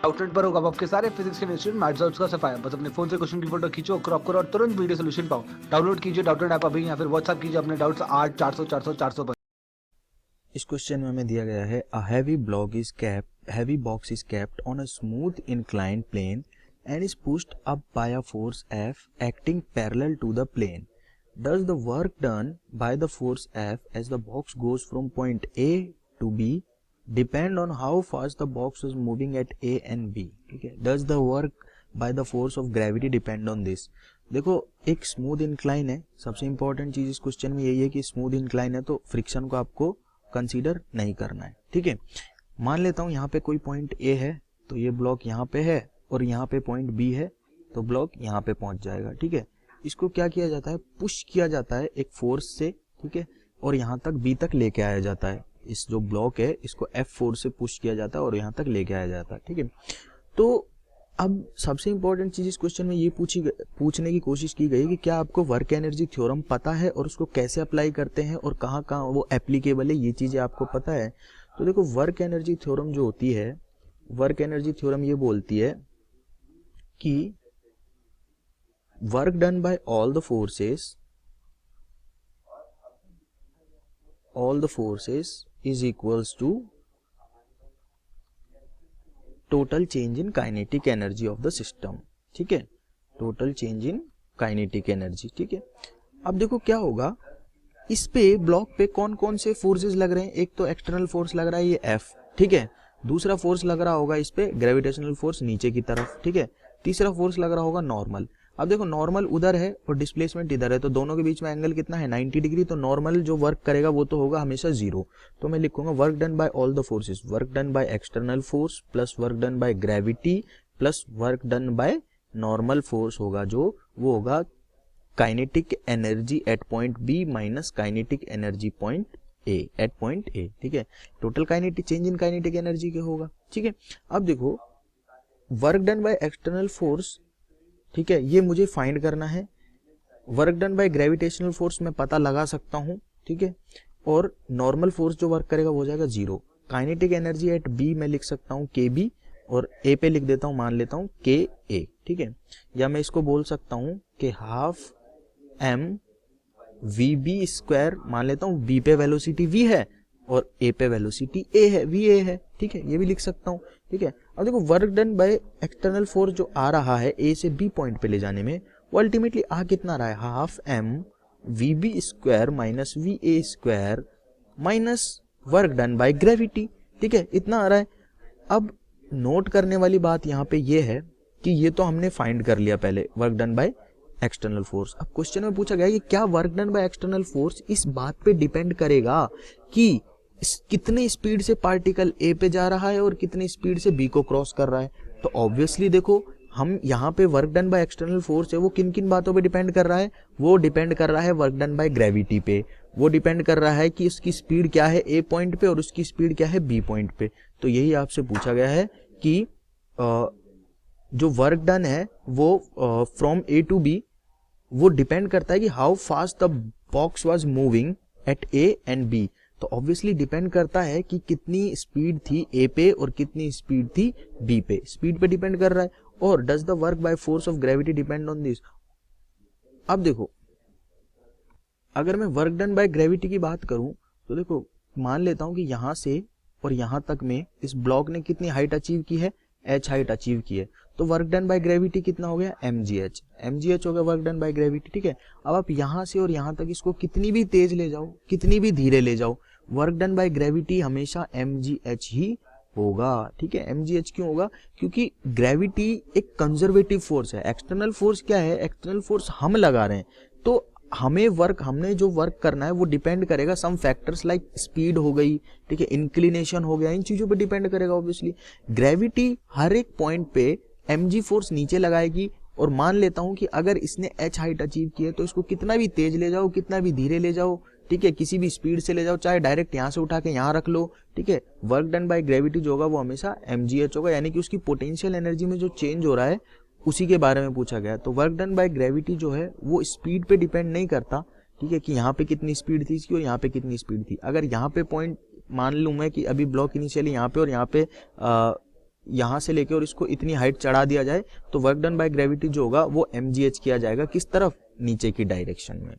Outlet पर होगा आपके सारे फिजिक्स के इंस्टीट्यूट मैथ्स और उसका सफाया। बस अपने फोन से क्वेश्चन की फोटो खींचो, क्रॉप करो और तुरंत वीडियो सोल्यूशन पाओ। डाउनलोड कीजिए डाउटनेट ऐप अभी या फिर व्हाट्सएप कीजिए अपने डाउट्स 8 400 400 400 पर। इस क्वेश्चन में हमें दिया गया है अ heavy box is kept on a smooth inclined plane and is pushed up by a force F acting parallel to the plane. Does the work done by the force F as the box goes from point A to B depend on how fast the box is moving at A and B? ठीक है, does the work by the force of gravity depend on this? देखो, एक smooth incline है। सबसे important चीज इस question में यही है कि स्मूथ इंक्लाइन है तो फ्रिक्शन को आपको कंसीडर नहीं करना है। ठीक है, मान लेता हूं यहाँ पे कोई पॉइंट ए है तो ये ब्लॉक यहाँ पे है और यहाँ पे पॉइंट बी है तो ब्लॉक यहाँ पे पहुंच जाएगा। ठीक है, इसको क्या किया जाता है, पुश किया जाता है एक फोर्स से। ठीक है, और यहाँ तक बी तक लेके आया जाता है। इस जो ब्लॉक है इसको एफ फोर्स से पुश किया जाता है और यहाँ तक लेके आया जाता है। ठीक है, तो अब सबसे इंपॉर्टेंट चीज इस क्वेश्चन में ये पूछने की कोशिश की गई कि क्या आपको वर्क एनर्जी थ्योरम पता है और उसको कैसे अप्लाई करते हैं और कहाँ कहाँ वो एप्लीकेबल है, ये चीजें आपको पता है। तो देखो, वर्क एनर्जी थ्योरम जो होती है, वर्क एनर्जी थ्योरम ये बोलती है कि work done by all the forces is equals to total change in kinetic energy of the system. ठीक है, total change in kinetic energy. ठीक है, अब देखो क्या होगा, इस पे ब्लॉक पे कौन कौन से फोर्सेस लग रहे हैं। एक तो एक्सटर्नल फोर्स लग रहा है ये एफ। ठीक है, दूसरा फोर्स लग रहा होगा इस पे ग्रेविटेशनल फोर्स नीचे की तरफ। ठीक है, तीसरा फोर्स लग रहा होगा नॉर्मल। अब देखो, नॉर्मल उधर है और डिस्प्लेसमेंट इधर है तो दोनों के बीच में एंगल कितना है, 90 डिग्री। तो नॉर्मल जो वर्क करेगा वो तो होगा हमेशा जीरो। तो मैं लिखूंगा work done by all the forces, work done by external force plus work done by gravity plus work done by normal force होगा, जो वो होगा kinetic energy at point B minus kinetic energy point A at point A. ठीक है, total kinetic change in kinetic energy के होगा। ठीक है, अब देखो, work done by external force, ठीक है, ये मुझे फाइंड करना है। Work done by gravitational force मैं पता लगा सकता हूं। ठीक है, और नॉर्मल फोर्स जो वर्क करेगा वो हो जाएगा zero. Kinetic energy at B मैं लिख सकता हूं के बी और ए पे लिख देता हूं, मान लेता हूं के ए। ठीक है, या मैं इसको बोल सकता हूं कि half M V B square, मान लेता हूं बी पे वेलोसिटी वी है और ए पे वेलोसिटी ए है, वी ए है। ठीक है, ये भी लिख सकता हूं। ठीक है, अब देखो, work done by external force जो आ रहा है ए से बी पॉइंट पे ले जाने में, वो अल्टीमेटली आ कितना रहा है, half M V B square minus V A square minus work done by gravity. ठीक है, इतना आ रहा है। अब नोट करने वाली बात यहाँ पे ये है कि ये तो हमने फाइंड कर लिया पहले, work done by external force. अब क्वेश्चन में पूछा गया कि क्या work done by external force इस बात पे डिपेंड करेगा कि कितने स्पीड से पार्टिकल ए पे जा रहा है और कितने स्पीड से बी को क्रॉस कर रहा है। तो ऑब्वियसली देखो, हम यहाँ पे work done by external force है वो किन किन बातों पे डिपेंड कर रहा है, वो डिपेंड कर रहा है वर्क डन बाय ग्रेविटी पे, वो डिपेंड कर रहा है कि उसकी स्पीड क्या है ए पॉइंट पे और उसकी स्पीड क्या है बी पॉइंट पे। तो यही आपसे पूछा गया है कि जो वर्क डन है वो फ्रॉम ए टू बी, वो डिपेंड करता है कि how fast the box was moving at A and B. तो ऑब्वियसली डिपेंड करता है कि कितनी स्पीड थी ए पे और कितनी स्पीड थी बी पे, स्पीड पे डिपेंड कर रहा है। और does the work by force of gravity depend on this. अब देखो, अगर मैं वर्क डन बाय ग्रेविटी की बात करूं तो देखो, मान लेता हूं कि यहां से और यहां तक में इस ब्लॉक ने कितनी हाइट अचीव की है, एच हाइट अचीव की है। तो वर्क डन बाय ग्रेविटी कितना हो गया, mgh, mgh हो गया वर्क डन बाय ग्रेविटी। ठीक है, अब आप यहां से और यहां तक इसको कितनी भी तेज ले जाओ, कितनी भी धीरे ले जाओ, वर्क डन बाय ग्रेविटी हमेशा mgh ही होगा। ठीक है, mgh क्यों होगा, क्योंकि ग्रेविटी एक कंजर्वेटिव फोर्स है। एक्सटर्नल फोर्स क्या है, एक्सटर्नल फोर्स हम लगा रहे हैं, तो हमने जो वर्क करना है वो डिपेंड करेगा सम फैक्टर्स लाइक स्पीड हो गई, ठीक है, इंक्लिनेशन हो गया, इन चीजों पे डिपेंड करेगा ऑब्वियसली। ग्रेविटी हर एक पॉइंट पे mg फोर्स नीचे लगाएगी और मान लेता हूं कि अगर इसने h हाइट अचीव की है तो इसको कितना भी तेज ले जाओ, कितना भी धीरे ले जाओ, ठीक है, किसी भी स्पीड से ले जाओ, चाहे डायरेक्ट यहां से उठा के यहां रख लो, ठीक है, वर्क डन बाय ग्रेविटी जो होगा वो हमेशा mgh होगा, यानी कि उसकी पोटेंशियल एनर्जी में जो चेंज हो रहा है उसी के बारे में पूछा गया। तो वर्क डन बाय ग्रेविटी जो है वो स्पीड पे डिपेंड नहीं करता, ठीक है, कि यहाँ पे कितनी स्पीड थी इसकी और यहाँ पे कितनी स्पीड थी। अगर यहाँ पे पॉइंट मान लूं मैं कि अभी ब्लॉक इनिशियली यहाँ पे और यहाँ पे यहाँ से लेके और इसको इतनी हाइट चढ़ा दिया जाए तो वर्क डन बाय ग्रेविटी जो होगा वो mgh किया जाएगा किस तरफ, नीचे की डायरेक्शन में।